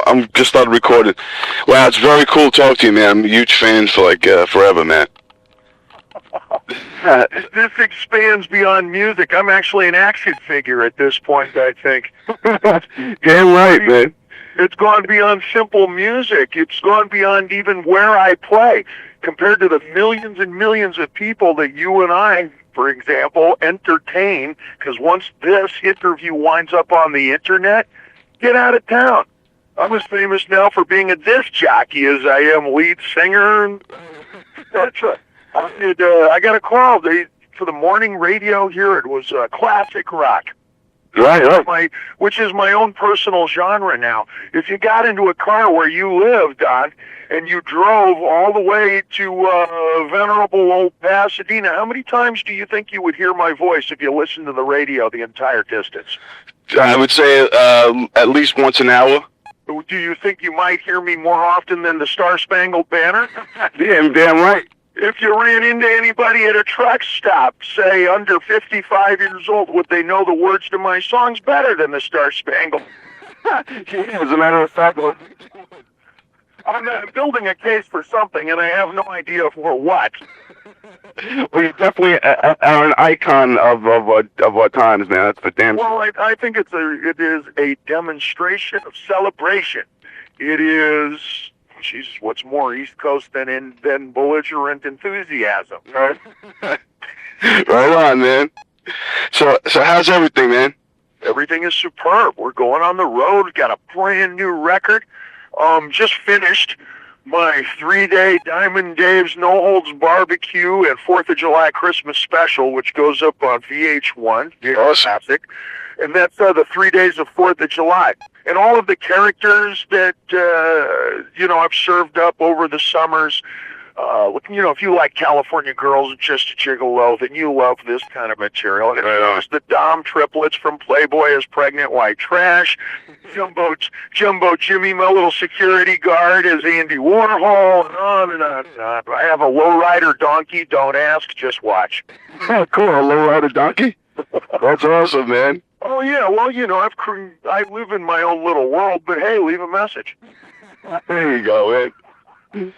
I'm just started recording. Wow, it's very cool to talk to you, man. I'm a huge fan for like forever, man. This expands beyond music. I'm actually an action figure at this point, I think. Damn right, man. It's gone beyond simple music. It's gone beyond even where I play. Compared to the millions and millions of people that you and I, for example, entertain, because once this interview winds up on the internet, get out of town. I'm as famous now for being a disc jockey as I am lead singer. That's right. I got a call for the morning radio here. It was classic rock. Right. Which is my own personal genre now. If you got into a car where you live, Don, and you drove all the way to venerable old Pasadena, how many times do you think you would hear my voice if you listened to the radio the entire distance? I would say at least once an hour. Do you think you might hear me more often than the Star Spangled Banner? Damn right. If you ran into anybody at a truck stop, say under 55 years old, would they know the words to my songs better than the Star Spangled? Yeah, as a matter of fact, I'm building a case for something, and I have no idea for what. Well, you definitely are an icon of our times, man. That's for damn sure. Well, I think it is a demonstration of celebration. It is. Jesus, what's more East Coast than belligerent enthusiasm? Right. Right on, man. So how's everything, man? Everything is superb. We're going on the road. Got a brand new record. Just finished my 3-day Diamond Dave's No Holds Barbecue and 4th of July Christmas special, which goes up on VH1. Awesome. Classic. And that's the 3 days of 4th of July. And all of the characters that, I've served up over the summers, if you like California Girls and Just a Gigolo, then you love this kind of material. And it's the Dom triplets from Playboy as Pregnant White Trash, Jumbo Jimmy, my little security guard, as Andy Warhol, and on and on and on. I have a lowrider donkey. Don't ask, just watch. Oh, cool. A lowrider donkey? That's awesome, man. Oh, yeah. Well, I live in my own little world, but hey, leave a message. There you go, man.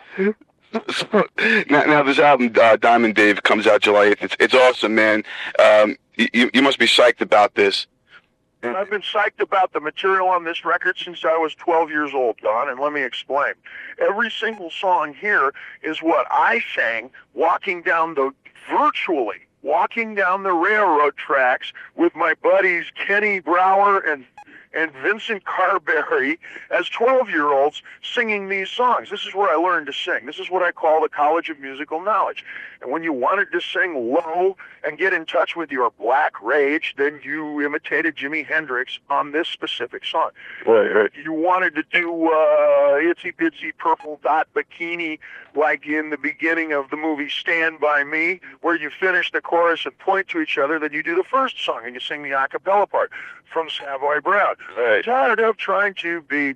So, now this album, Diamond Dave, comes out July 8th. It's awesome, man. You must be psyched about this. I've been psyched about the material on this record since I was 12 years old, Don, and let me explain. Every single song here is what I sang virtually walking down the railroad tracks with my buddies Kenny Brower and Vincent Carberry as 12-year-olds singing these songs. This is where I learned to sing. This is what I call the College of Musical Knowledge. And when you wanted to sing low and get in touch with your black rage, then you imitated Jimi Hendrix on this specific song. Right. You wanted to do Itsy Bitsy Purple Dot Bikini like in the beginning of the movie Stand By Me, where you finish the chorus and point to each other, then you do the first song and you sing the a cappella part from Savoy Brown. Right. Tired of trying to be ...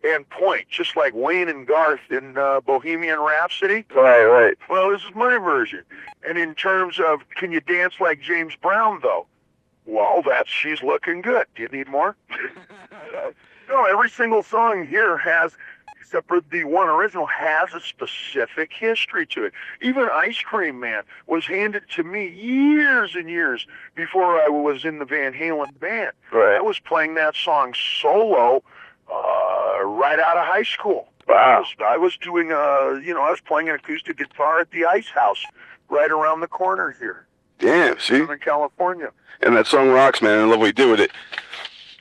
and point, just like Wayne and Garth in Bohemian Rhapsody. Right. Well, this is my version. And in terms of, can you dance like James Brown, though? Well, She's Looking Good. Do you need more? No, every single song here has, except for the one original, has a specific history to it. Even Ice Cream Man was handed to me years and years before I was in the Van Halen band. Right. I was playing that song solo right out of high school. Wow. I was doing I was playing an acoustic guitar at the Ice House right around the corner here. Damn, see? In California. And that song rocks, man. I love what you do with it.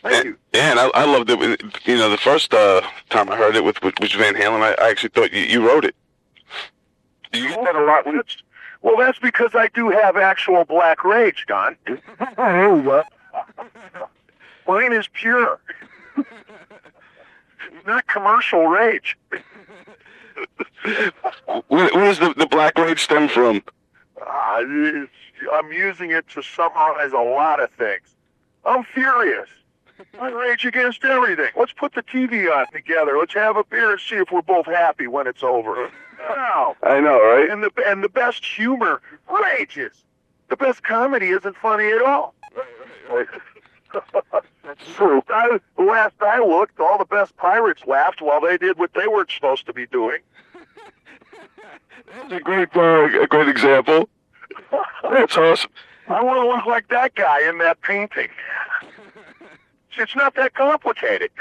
Thank you. Yeah, and I loved it. The first time I heard it with Van Halen, I actually thought you wrote it. Do you get that a lot? Well, that's because I do have actual black rage, Don. Mine is pure. Not commercial rage. Where does the black rage stem from? I'm using it to summarize a lot of things. I'm furious. I rage against everything. Let's put the TV on together. Let's have a beer and see if we're both happy when it's over. Wow. I know, right? And the best humor rages. The best comedy isn't funny at all. That's true. Last I looked, all the best pirates laughed while they did what they weren't supposed to be doing. That's a great example. That's awesome. I want to look like that guy in that painting. It's not that complicated.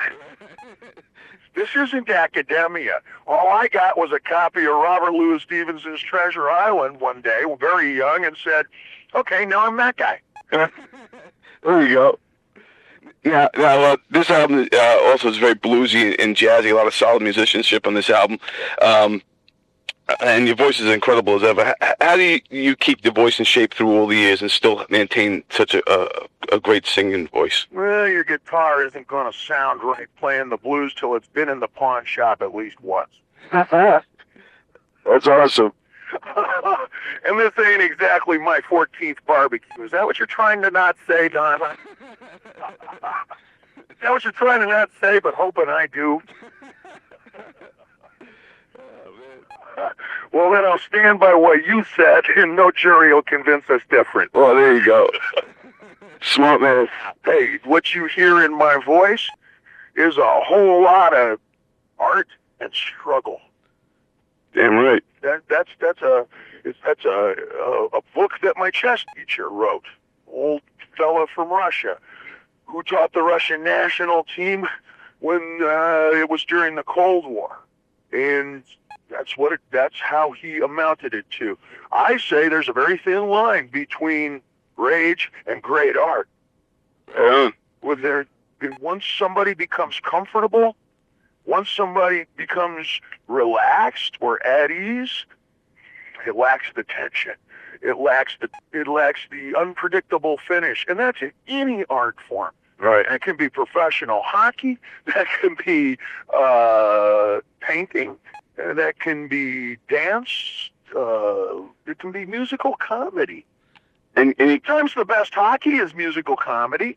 This isn't academia. All I got was a copy of Robert Louis Stevenson's Treasure Island one day, very young, and said, okay, now I'm that guy. There you go. Yeah, now, this album also is very bluesy and jazzy, a lot of solid musicianship on this album. And your voice is incredible as ever. How do you keep your voice in shape through all the years and still maintain such a great singing voice? Well, your guitar isn't going to sound right playing the blues till it's been in the pawn shop at least once. That's awesome. And this ain't exactly my 14th barbecue. Is that what you're trying to not say, Don? Is that what you're trying to not say, but hoping I do? Well, then I'll stand by what you said, and no jury will convince us different. Well, there you go. Smart man. Hey, what you hear in my voice is a whole lot of art and struggle. Damn right. That's a book that my chess teacher wrote. Old fella from Russia, who taught the Russian national team when it was during the Cold War, and that's how he amounted it to. I say there's a very thin line between rage and great art. Once somebody becomes comfortable, once somebody becomes relaxed or at ease, it lacks the tension. It lacks the unpredictable finish, and that's in any art form. Right. That can be professional hockey. That can be painting. That can be dance. It can be musical comedy. And Sometimes the best hockey is musical comedy.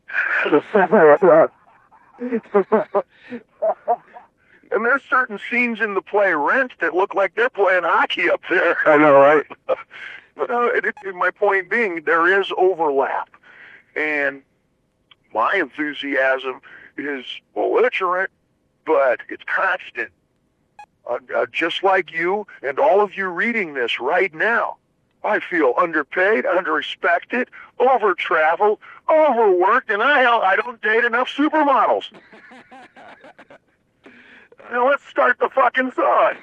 And there's certain scenes in the play Rent that look like they're playing hockey up there. I know, right? My point being, there is overlap. And my enthusiasm is belligerent, but it's constant. Just like you and all of you reading this right now, I feel underpaid, underrespected, over-traveled, overworked, and I don't date enough supermodels. Now let's start the fucking song.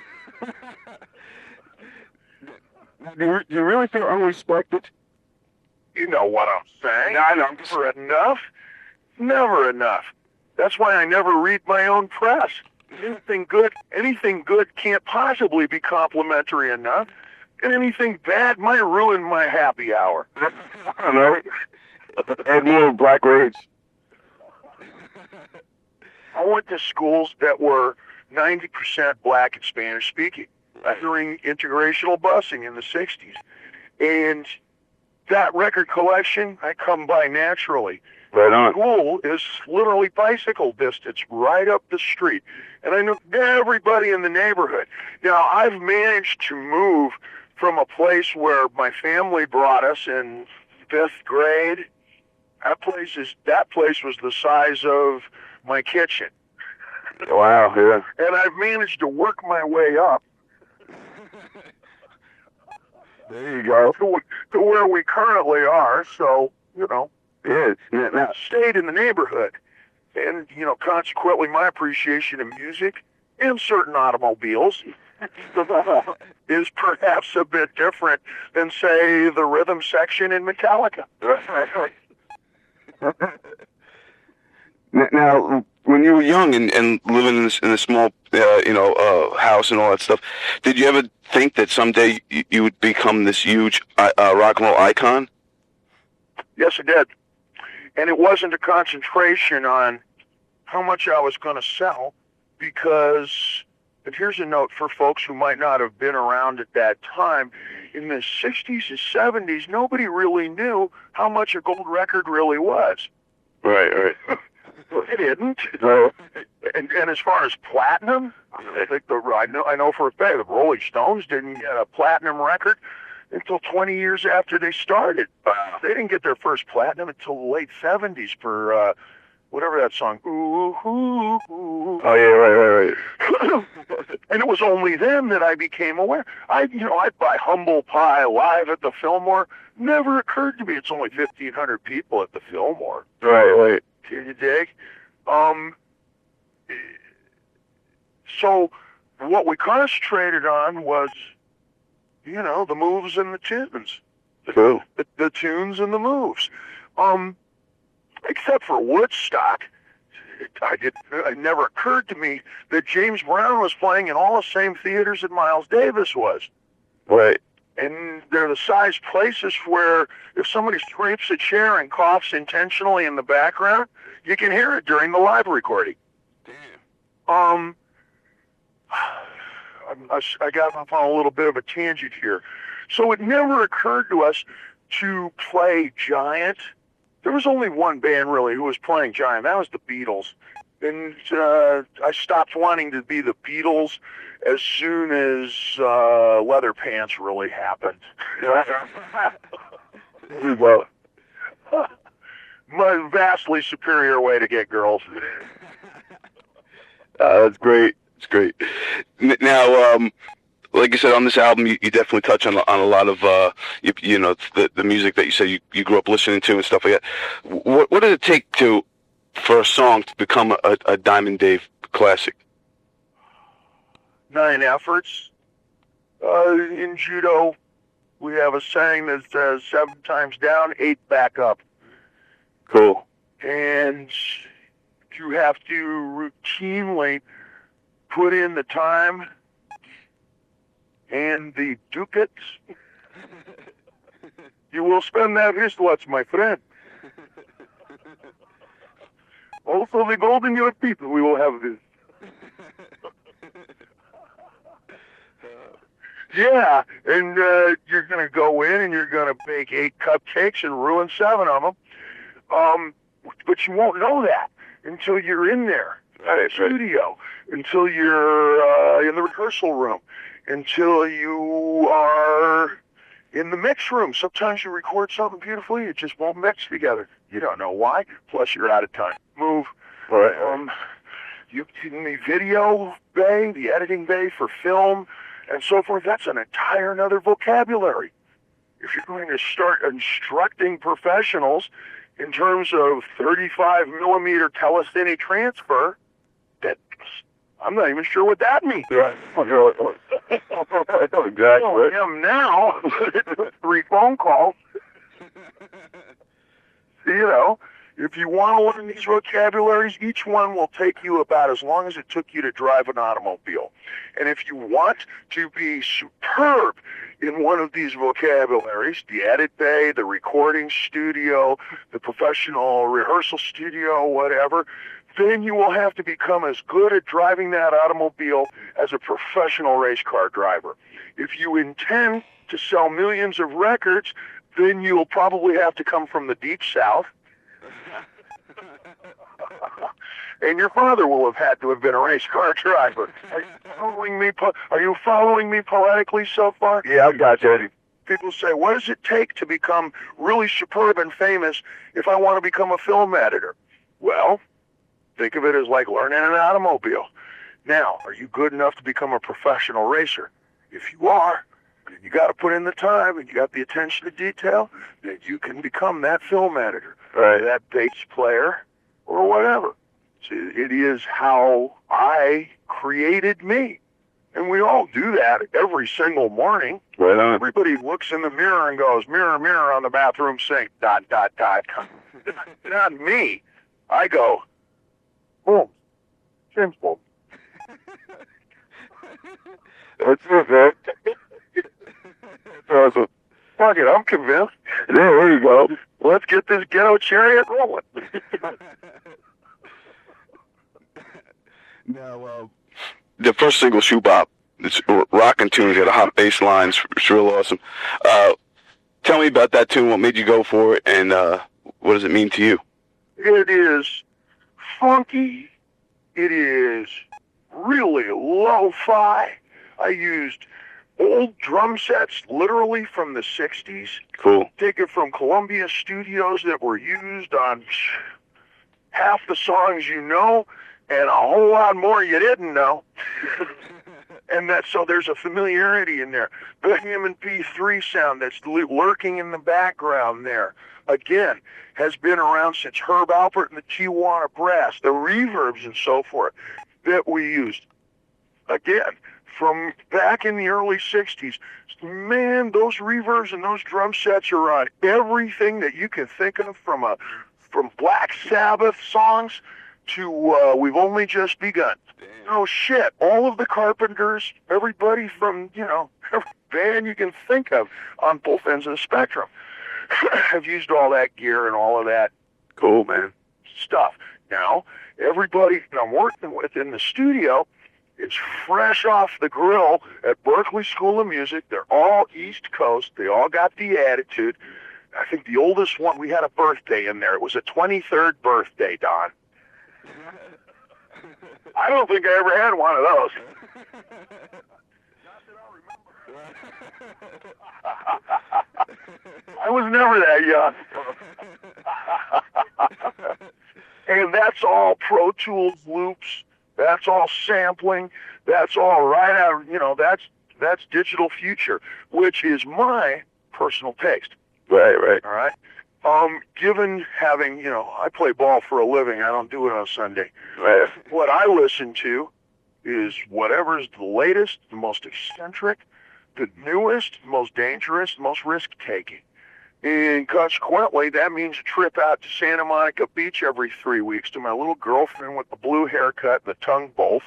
Do you really feel unrespected? You know what I'm saying. No, I know. Never enough. Never enough. That's why I never read my own press. Anything good can't possibly be complimentary enough. And anything bad might ruin my happy hour. I don't know. Add more black rage. I went to schools that were 90% black and Spanish speaking during integrational busing in the 60s. And that record collection I come by naturally. Right on. School is literally bicycle distance right up the street. And I know everybody in the neighborhood. Now, I've managed to move from a place where my family brought us in 5th grade. That place was the size of my kitchen. Wow, yeah. And I've managed to work my way up. There you go. To where we currently are, so, Yeah. Now, stayed in the neighborhood. And, consequently, my appreciation of music and certain automobiles is perhaps a bit different than, say, the rhythm section in Metallica. Now, when you were young and living in a small, house and all that stuff, did you ever think that someday you would become this huge rock and roll icon? Yes, I did. And it wasn't a concentration on how much I was going to sell, because, and here's a note for folks who might not have been around at that time, in the 60s and 70s, nobody really knew how much a gold record really was. Right. It didn't. Right. And as far as platinum, I know for a fact the Rolling Stones didn't get a platinum record. until 20 years after they started. Wow. They didn't get their first platinum until the late 70s for whatever that song. Ooh, ooh, ooh. Oh yeah, right. And it was only then that I became aware. I'd buy Humble Pie live at the Fillmore. Never occurred to me it's only 1,500 people at the Fillmore. Right. Can you dig? So what we concentrated on was, the moves and the tunes. Cool. The tunes and the moves. Except for Woodstock, it never occurred to me that James Brown was playing in all the same theaters that Miles Davis was. Right. And they're the size places where if somebody scrapes a chair and coughs intentionally in the background, you can hear it during the live recording. Damn. I got off on a little bit of a tangent here. So it never occurred to us to play Giant. There was only one band, really, who was playing Giant. That was the Beatles. And I stopped wanting to be the Beatles as soon as Leather Pants really happened. Well, My vastly superior way to get girls. that's great. It's great. Now, like you said, on this album, you definitely touch on a lot of the music that you said you grew up listening to and stuff like that. What did it take for a song to become a Diamond Dave classic? 9 efforts. In judo, we have a saying that says 7 times down, 8 back up. Cool. And you have to routinely put in the time and the ducats. You will spend that wristwatch, my friend. Also the golden your people, we will have this. Yeah, and you're going to go in and you're going to bake 8 cupcakes and ruin 7 of them. But you won't know that until you're in there, at the studio, until you're in the rehearsal room, until you are in the mix room. Sometimes you record something beautifully, it just won't mix together. You don't know why. Plus, you're out of time. Move. Right. You in the video bay, the editing bay for film, and so forth. That's an entire another vocabulary. If you're going to start instructing professionals in terms of 35 millimeter telesthenic transfer, I'm not even sure what that means. Right. Exactly. I am now. 3 phone calls. If you want to learn these vocabularies, each one will take you about as long as it took you to drive an automobile. And if you want to be superb in one of these vocabularies, the edit bay, the recording studio, the professional rehearsal studio, whatever, then you will have to become as good at driving that automobile as a professional race car driver. If you intend to sell millions of records, then you'll probably have to come from the deep south. And your father will have had to have been a race car driver. Are you following me poetically so far? Yeah, I've got you. People say, what does it take to become really superb and famous if I want to become a film editor? Well, think of it as like learning an automobile. Now, are you good enough to become a professional racer? If you are, and you got to put in the time and you got the attention to detail, then you can become that film editor, right, that bass player, or whatever. See, it is how I created me. And we all do that every single morning. Right on. Everybody looks in the mirror and goes, mirror, mirror on the bathroom sink, ... Not me. I go, boom, James Bond. That's it, man. Awesome. Fuck it, I'm convinced. There you go. Let's get this ghetto chariot rolling. Now, the first single, Shoe Bop, it's rockin' tune. It's got a hot bass line. It's real awesome. Tell me about that tune. What made you go for it, and what does it mean to you? It is funky. It is really lo-fi. I used old drum sets, literally from the 60s. Cool. Taken from Columbia studios that were used on half the songs you know, and a whole lot more you didn't know. And so there's a familiarity in there. The Hammond P3 sound that's lurking in the background there, again, has been around since Herb Alpert and the Tijuana Brass, the reverbs and so forth that we used. Again, from back in the early 60s, man, those reverbs and those drum sets are on everything that you can think of, from Black Sabbath songs to We've Only Just Begun. Oh shit, all of the Carpenters, everybody from, every band you can think of on both ends of the spectrum have used all that gear and all of that cool, man, stuff. Now, everybody that I'm working with in the studio is fresh off the grill at Berklee School of Music. They're all East Coast. They all got the attitude. I think the oldest one, we had a birthday in there. It was a 23rd birthday, Don. I don't think I ever had one of those. Not that I remember. I was never that young. And that's all Pro Tools loops. That's all sampling. That's all right out. That's digital future, which is my personal taste. Right. All right. Given having, I play ball for a living. I don't do it on Sunday. Right. What I listen to is whatever's the latest, the most eccentric, the newest, most dangerous, most risk-taking. And consequently, that means a trip out to Santa Monica Beach every 3 weeks to my little girlfriend with the blue haircut and the tongue both.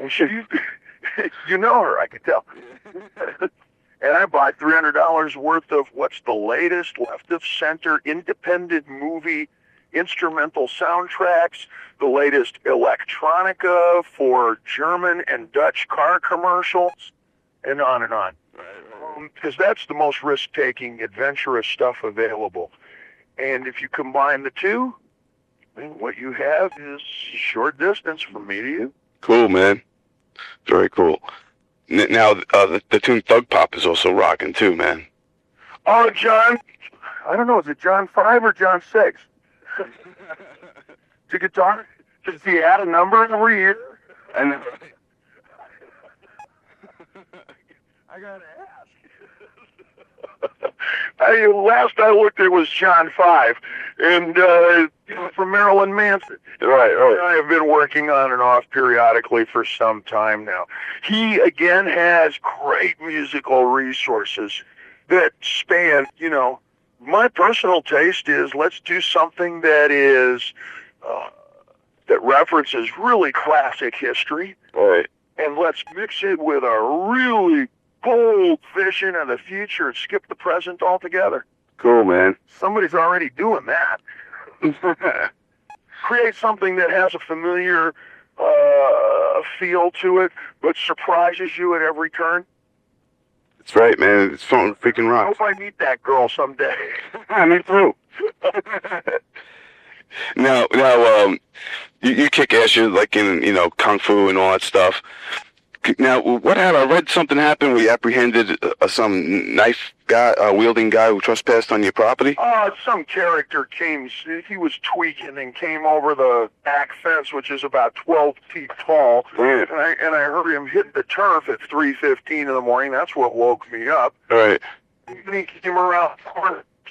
And she, you know her, I can tell. And I buy $300 worth of what's the latest left of center independent movie instrumental soundtracks, the latest electronica for German and Dutch car commercials, and on and on. Because that's the most risk-taking, adventurous stuff available. And if you combine the two, then what you have is short distance from me to you. Cool, man. Very cool. Now, the tune Thug Pop is also rocking too, man. Oh, John, I don't know, is it John 5 or John 6? The guitar, does he add a number every year? And I gotta ask. Last I looked, it was John 5, and from Marilyn Manson. Right. I have been working on and off periodically for some time now. He, again, has great musical resources that span, my personal taste is let's do something that is, that references really classic history. Right. And let's mix it with a really bold vision of the future and skip the present altogether. Cool, man. Somebody's already doing that. Create something that has a familiar feel to it, but surprises you at every turn. That's right, man. It's something freaking I rocks. hope I meet that girl someday. Me too. Now, you kick ass, you're like in, kung fu and all that stuff. Now, what happened? I read something happened where you apprehended some knife guy, wielding guy who trespassed on your property. Some character he was tweaking and came over the back fence, which is about 12 feet tall. Yeah. And I heard him hit the turf at 3:15 in the morning. That's what woke me up. All right. And he came around,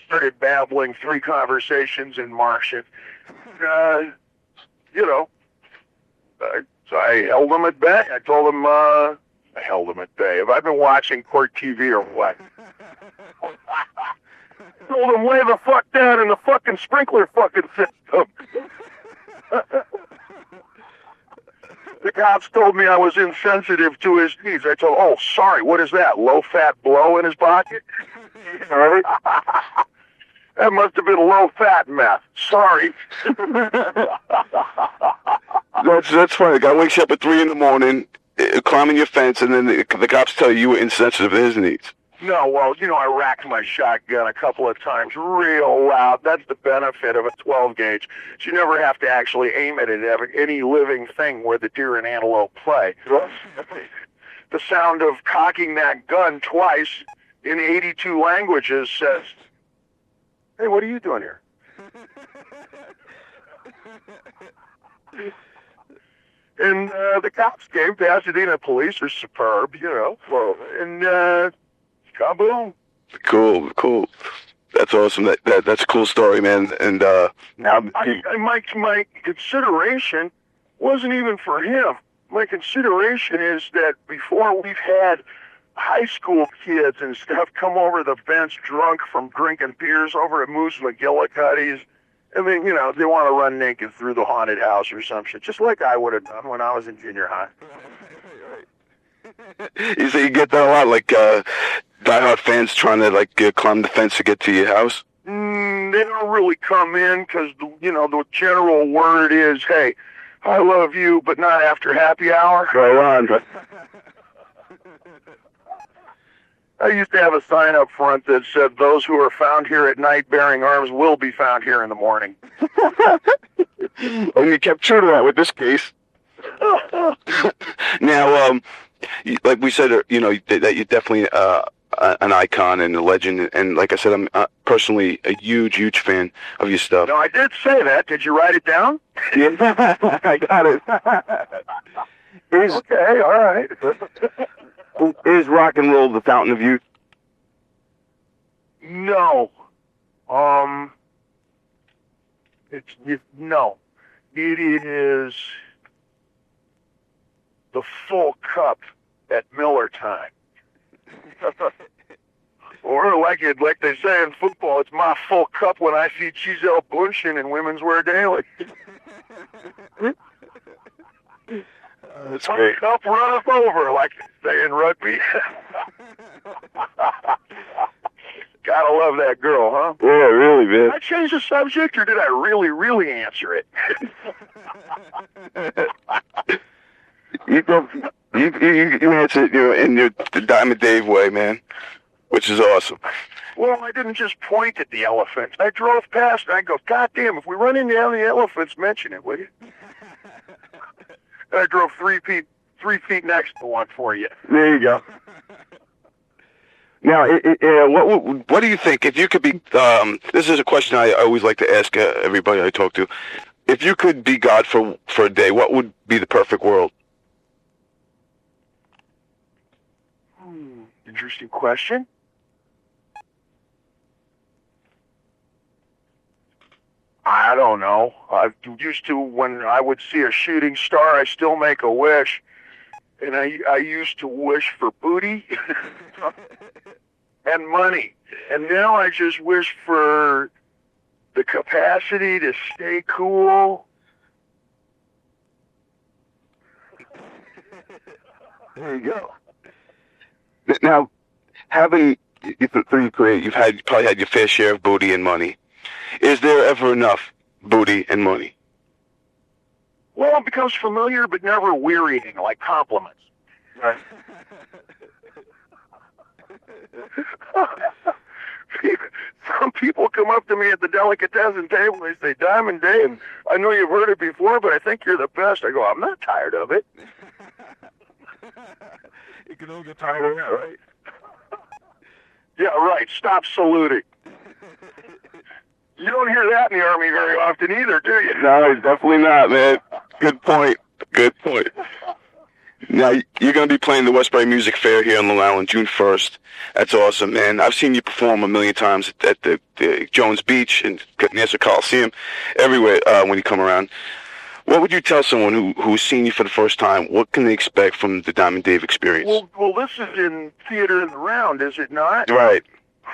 started babbling 3 conversations in Martian. So I held him at bay. I told him, I held him at bay. Have I been watching court TV or what? I told him, lay the fuck down in the fucking sprinkler fucking system. The cops told me I was insensitive to his needs. I told, oh, sorry, what is that, low-fat blow in his pocket? That must have been low-fat meth. Sorry. That's funny. The guy wakes you up at 3 in the morning, climbing your fence, and then the cops tell you were insensitive to his needs. No, well, I racked my shotgun a couple of times real loud. That's the benefit of a 12 gauge. So you never have to actually aim it at any living thing where the deer and antelope play. the sound of cocking that gun twice in 82 languages says, "Hey, what are you doing here?" And the cops came. Pasadena police are superb, you know. Well, and kaboom. Cool. That's awesome. That's a cool story, man. And now my consideration wasn't even for him. My consideration is that before we've had high school kids and stuff come over the bench drunk from drinking beers over at Moose McGillicuddy's, and then, you know, they want to run naked through the haunted house or some shit, just like I would have done when I was in junior high. You say you get that a lot, like diehard fans trying to like climb the fence to get to your house? They don't really come in because, you know, the general word is, "Hey, I love you, but not after happy hour." Go on. I used to have a sign up front that said, "Those who are found here at night bearing arms will be found here in the morning." And you kept true to that with this case. Now, like we said, you know, that you're definitely an icon and a legend. And like I said, I'm personally a huge fan of your stuff. No, I did say that. Did you write it down? Yeah, I got it. Okay, all right. Is rock and roll the fountain of youth? No. No. It is the full cup at Miller time. Or like they say in football, it's my full cup when I see Gisele Bündchen in Women's Wear Daily. That's my great. cup runneth over, like they say in rugby. Gotta love that girl, huh? Yeah, really, man. Did I change the subject, or did I really answer it? You answered, you know, in the Diamond Dave way, man, which is awesome. Well, I didn't just point at the elephant. I drove past and I go, "God damn, if we run into any elephants, mention it, will you?" And I drove 3 feet next to one for you. There you go. Now, what do you think if you could be? This is a question I always like to ask everybody I talk to. If you could be God for a day, what would be the perfect world? Interesting question. I don't know. I used to, when I would see a shooting star, I still make a wish. And I used to wish for booty and money. And now I just wish for the capacity to stay cool. There you go. Now, having through career, you've probably had your fair share of booty and money. Is there ever enough booty and money? Well, it becomes familiar but never wearying, like compliments. Right. Some people come up to me at the delicatessen table and they say, "Diamond Dave, I know you've heard it before, but I think you're the best." I go, "I'm not tired of it." You can all get tired of that, right? Yeah, right. Stop saluting. You don't hear that in the Army very often either, do you? No, definitely not, man. Good point. Now, you're going to be playing the Westbury Music Fair here on Long Island, June 1st. That's awesome, man. I've seen you perform a million times at the Jones Beach and Nassau Coliseum, everywhere when you come around. What would you tell someone who's seen you for the first time? What can they expect from the Diamond Dave experience? Well, this is in Theater in the Round, is it not? Right.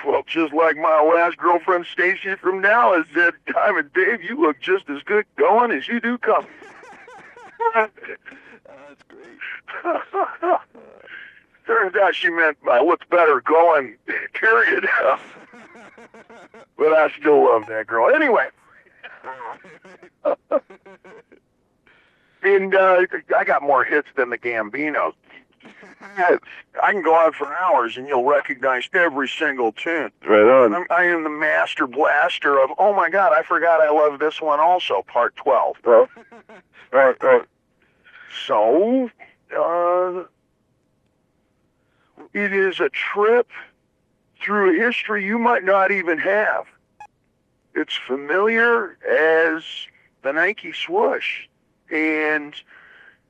Well, just like my last girlfriend, Stacy from Dallas, said, "Diamond Dave, you look just as good going as you do coming." That's great. Turns out she meant I looked better going, period. But I still love that girl. Anyway. And I got more hits than the Gambinos. I can go on for hours and you'll recognize every single tune. Right on. I am the master blaster of, "Oh my God, I forgot I love this one also," part 12. Right. So, It is a trip through history you might not even have. It's familiar as the Nike swoosh, and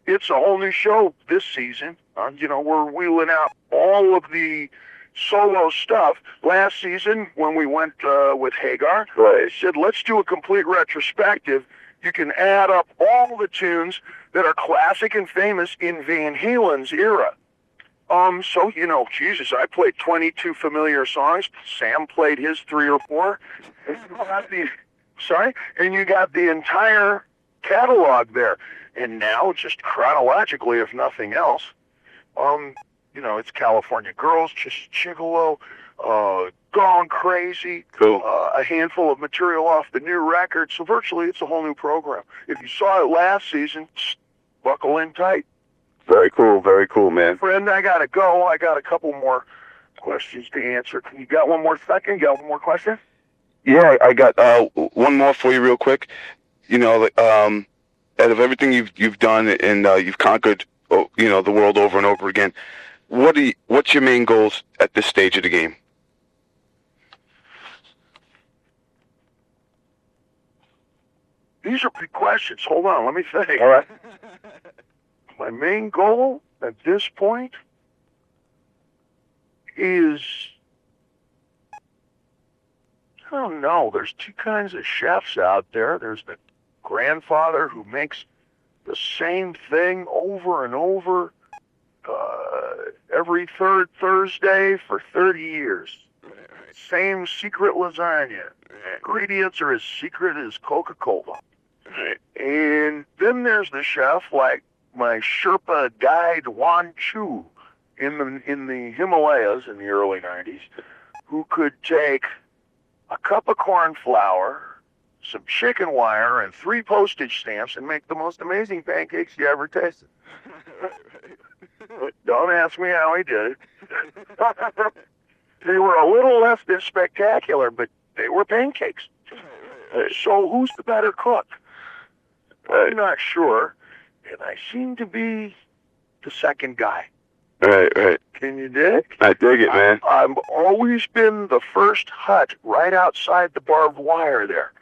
it's a whole new show this season. We're wheeling out all of the solo stuff. Last season, when we went with Hagar, I said, let's do a complete retrospective. You can add up all the tunes that are classic and famous in Van Halen's era. So, Jesus, I played 22 familiar songs. Sam played his 3 or 4. And you got the entire catalog there. And now, just chronologically, if nothing else, it's California Girls, Just Gigolo, Gone Crazy, cool. A handful of material off the new record. So virtually, it's a whole new program. If you saw it last season, buckle in tight. Very cool, man. Friend, I gotta go. I got a couple more questions to answer. You got one more second? You got one more question? Yeah, I got one more for you real quick. Out of everything you've done and you've conquered, the world over and over again, what's your main goals at this stage of the game? These are big questions. Hold on, let me think. All right. My main goal at this point is, I don't know, there's 2 kinds of chefs out there. There's the grandfather who makes the same thing over and over every third Thursday for 30 years. Same secret lasagna. Ingredients are as secret as Coca-Cola. And then there's the chef like my Sherpa guide Wan Chu in the Himalayas in the early 90s, who could take a cup of corn flour, some chicken wire, and 3 postage stamps and make the most amazing pancakes you ever tasted. Don't ask me how he did it. They were a little less than spectacular, but they were pancakes. So who's the better cook? I'm not sure. And I seem to be the second guy. Right. Can you dig? I dig it, man. I've always been the first hut right outside the barbed wire there.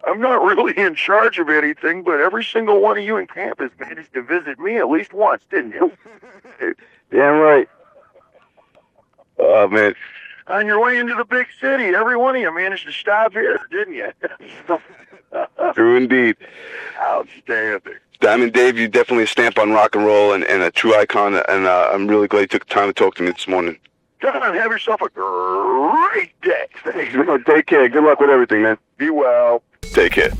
I'm not really in charge of anything, but every single one of you in camp has managed to visit me at least once, didn't you? Damn right. Oh, man. On your way into the big city, every one of you managed to stop here, didn't you? True indeed. Outstanding. Diamond Dave, you're definitely a stamp on rock and roll and a true icon, and I'm really glad you took the time to talk to me this morning. John, have yourself a great day. Thanks. Take care. Good luck with everything, man. Be well. Take care.